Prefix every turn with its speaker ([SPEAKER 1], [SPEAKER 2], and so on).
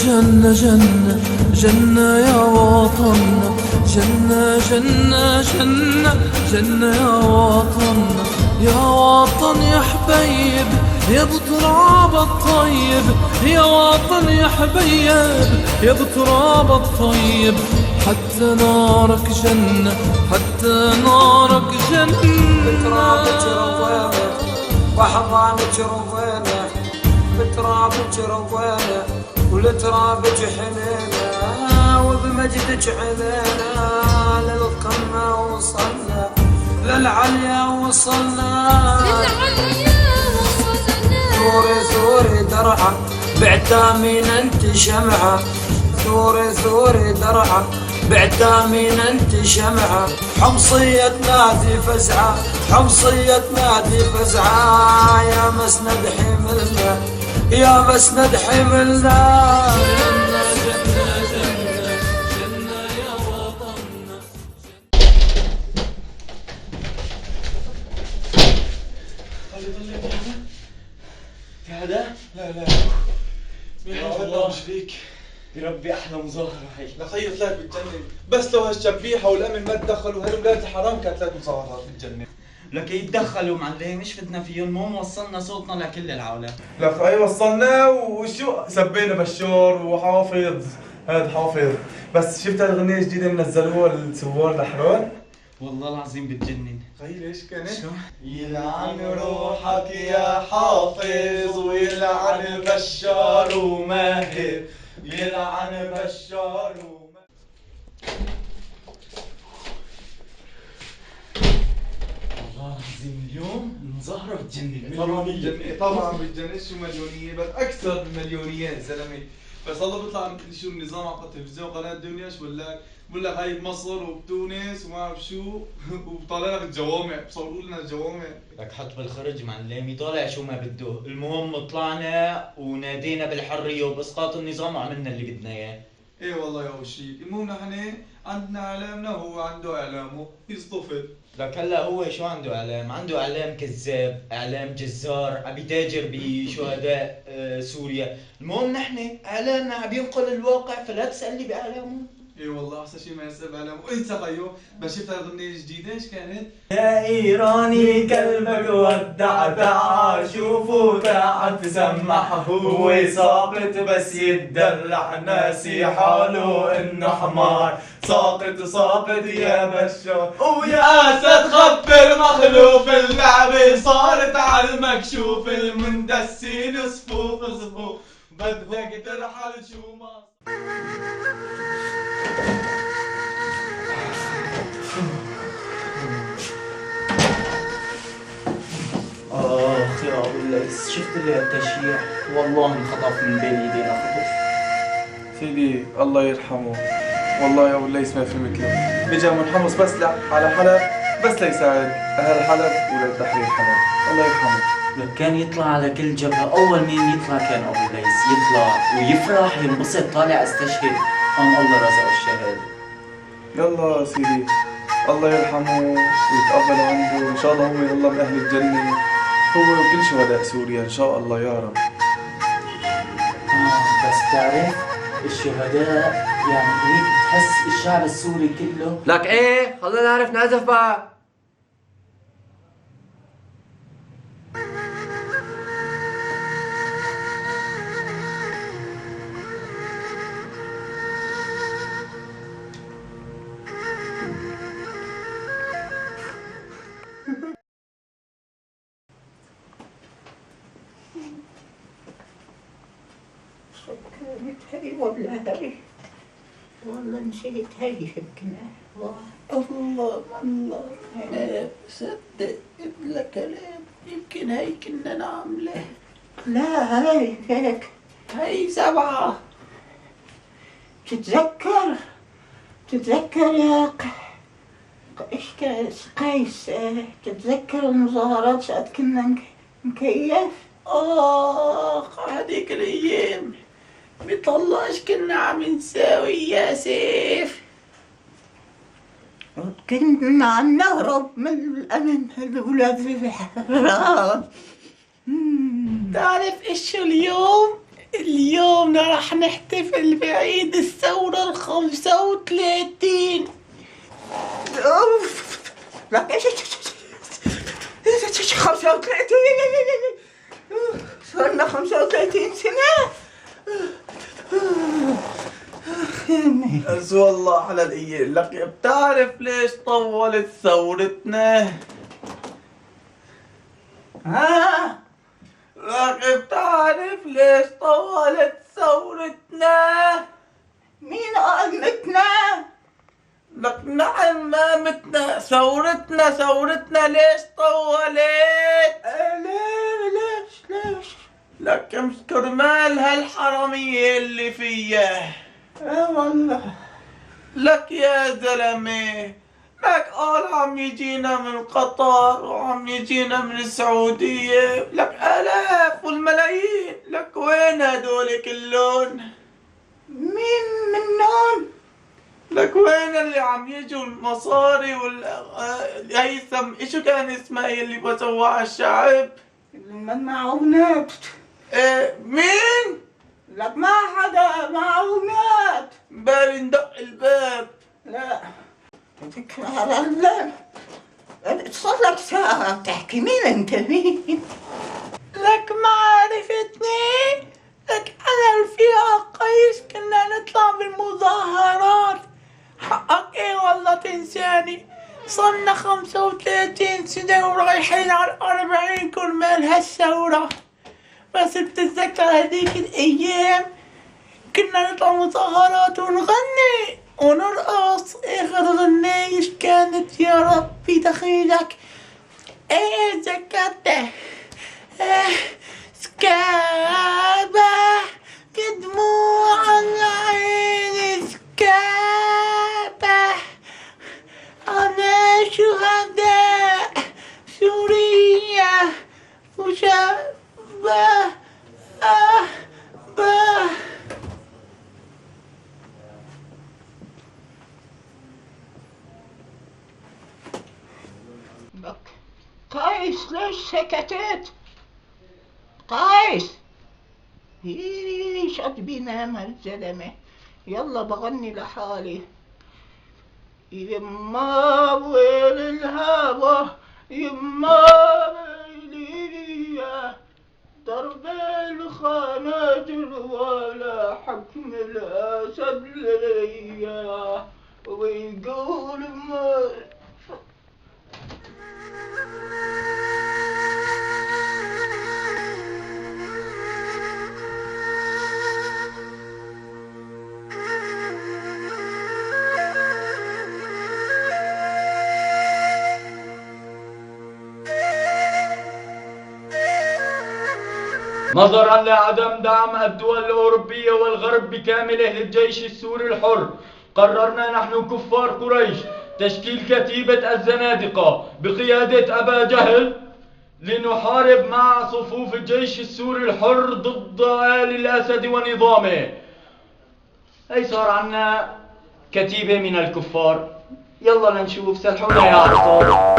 [SPEAKER 1] جنة جنة جنة يا وطننا، جنة جنة جنة جنة يا وطننا، يا وطن يا حبيب يا بتراب الطيب، يا وطن يا حبيب يا بتراب الطيب، حتى نارك جنة حتى نارك جنة.
[SPEAKER 2] بترابك روينا وحضانك روينا، بترابك روينا ولترابك حنينا، وبمجدك علينا للقمة وصلنا، للعليا وصلنا، ثوري ثوري درعا بعتامين انت شمعة، ثوري ثوري درعا بعتامين انت شمعة، حمصية نادي فزعة حمصية نادي فزعة، يا مسند حملنا يا مسند حملنا.
[SPEAKER 3] في هذا؟
[SPEAKER 4] لا مين
[SPEAKER 3] يا
[SPEAKER 4] حيفتح
[SPEAKER 3] الله.
[SPEAKER 4] مش فيك؟
[SPEAKER 3] بربي احلى مظاهرة هي.
[SPEAKER 4] لخيط لك بتجنن، بس لو هالشبيحة والأمن ما تدخلوا هالولاد الحرام كانت لك مظاهرات بتجنن.
[SPEAKER 3] لك يتدخلوا معلم، مش بدنا فيهم، مو وصلنا صوتنا لكل العالم.
[SPEAKER 4] لك أي وصلنا وشو سبينا بشار وحافظ، هذا حافظ، بس شفت هالغنية الجديدة منزلوها الثوار الأحرار؟
[SPEAKER 3] والله العظيم بتجنن.
[SPEAKER 4] خيي ليش كانت؟
[SPEAKER 3] شو؟
[SPEAKER 4] يلعن روحك يا حافظ ويلعن بشار وماهر، يلعن بشار وماهر.
[SPEAKER 3] والله العظيم اليوم المظاهرة بتجنن.
[SPEAKER 4] طبعا بتجنن، طبعا بتجنن، شو مليونية بس أكثر من مليونية يا زلمة، بس الله بيطلع شو النظام على التلفزيون قناة الدنيا شو بقول لك هاي بمصر وبتونس وما بعرف شو وبطالع لك الجوامع، بصوروا لنا الجوامع.
[SPEAKER 3] لك حط بالخرج معلم يطالع شو ما بده، المهم طلعنا ونادينا بالحرية وباسقاط النظام وعملنا اللي بدنا اياه.
[SPEAKER 4] ايه والله يا وشي، المهم نحن عندنا اعلامنا وهو عنده اعلامه، يصطفل.
[SPEAKER 3] لك هلا هو شو عنده اعلام؟ عنده اعلام كذاب، اعلام جزار، عم يتاجر بشهداء سوريا، المهم نحن اعلامنا عم ينقل الواقع، فلا تسألني باعلامه.
[SPEAKER 4] ايه والله احسن شيء ما يسأل اعلامه، انسى خيو، بس شفت هالغنية الجديدة ايش كانت؟
[SPEAKER 3] يا ايراني كلبك ودع تعا شوفوا تعال تسمح، هو ساقط بس يتدلع ناسي حاله انه حمار، ساقط يا بشار ويا اسد خبر مخلوف، اللعبة صارت على المكشوف، المندسين صفوف صفوف، بدك ترحل شو ما آخ يا أبو الليث، شفت اللي هالتشييع؟ والله انخطف من بين إيدينا خطف.
[SPEAKER 4] سيدي الله يرحمه، والله يا ابو الليث ما في مثله، اجا منحمص بس على حلب، بس ليساعد اهل حلب ولتحرير حلب، الله يرحمه.
[SPEAKER 3] لك كان يطلع على كل جبهة، أول مين يطلع كان أبو الليث، يطلع ويفرح ينبسط طالع استشهد، قام الله رزقه الشهادة.
[SPEAKER 4] يلا سيدي الله يرحمه ويتقبل عنده، ان شاء الله هو يلا من اهل الجنه، هو وكل شهداء سوريا ان شاء الله يا رب.
[SPEAKER 3] بس تعرف الشهداء يعني هيك بتحس الشعب السوري كله.
[SPEAKER 5] لك ايه خلينا نعرف نعزف بقى.
[SPEAKER 6] هي والله نسيت هاي يمكن الله ما بصدق إلا كلام، يمكن هاي كنا نعمله. لا هاي هيك هاي 7. تتذكر يا ايش قيس، تتذكر المظاهرات ساعة كنا مكيف؟ هذيك الايام بيطلعش كنا عم نساوي يا سيف. كنا عم نهرب من الأمن الأولاد في الحرام. تعرف إيش اليوم اليوم راح نحتفل بعيد الثورة ال35. لا 35 صرنا 35 سنة. أسوى الله على الأيام. لك بتعرف ليش طولت ثورتنا؟ ها؟ لك بتعرف ليش طولت ثورتنا؟ مين قال متنا؟ لك نعم ما متنا، ثورتنا ليش طولت؟ ليش؟ لك مش كرمال هالحرامية اللي فيها. والله. لك يا زلمة، لك قال عم يجينا من قطر وعم يجينا من السعودية، لك آلاف والملايين، لك وين هدول كلهم؟ مين منهم؟ لك وين اللي عم يجوا المصاري هيثم ايشو كان اسمها اللي بسوى على الشعب؟ المعونات. مين؟ لك ما حدا معونات. بالي ندق الباب. لا صار لك ساعة بتحكي. مين انت مين؟ لك ما عرفتني؟ لك انا رفيقة قيس، كنا نطلع بالمظاهرات. حقك ايه والله تنساني. صرنا 35 سنة ورايحين على 40 كرمال هالثورة. بس بتتذكر هذيك الايام كنا نطلع مظاهرات ونغني ونرقص. اخر غنيش كانت يا ربي دخيلك. ايه ذكرته. سكابة كدموع العين، سكابة أنا شهداء سوريا مشابه قيس ليش سكتت؟ قيس ليش قد بينام هالزلمة؟ يلا بغني لحالي. يما ويل الهوى يما ويلي، ضرب الخناجر ولا حكم الأسد ليا، ويقول ما
[SPEAKER 7] نظرا لعدم دعم الدول الأوروبية والغرب بكامله للجيش السوري الحر، قررنا نحن كفار قريش تشكيل كتيبة الزنادقة بقيادة أبا جهل لنحارب مع صفوف الجيش السوري الحر ضد آل الأسد ونظامه. هي صار عنا كتيبة من الكفار. يلا لنشوف، سلحونا يا عصار.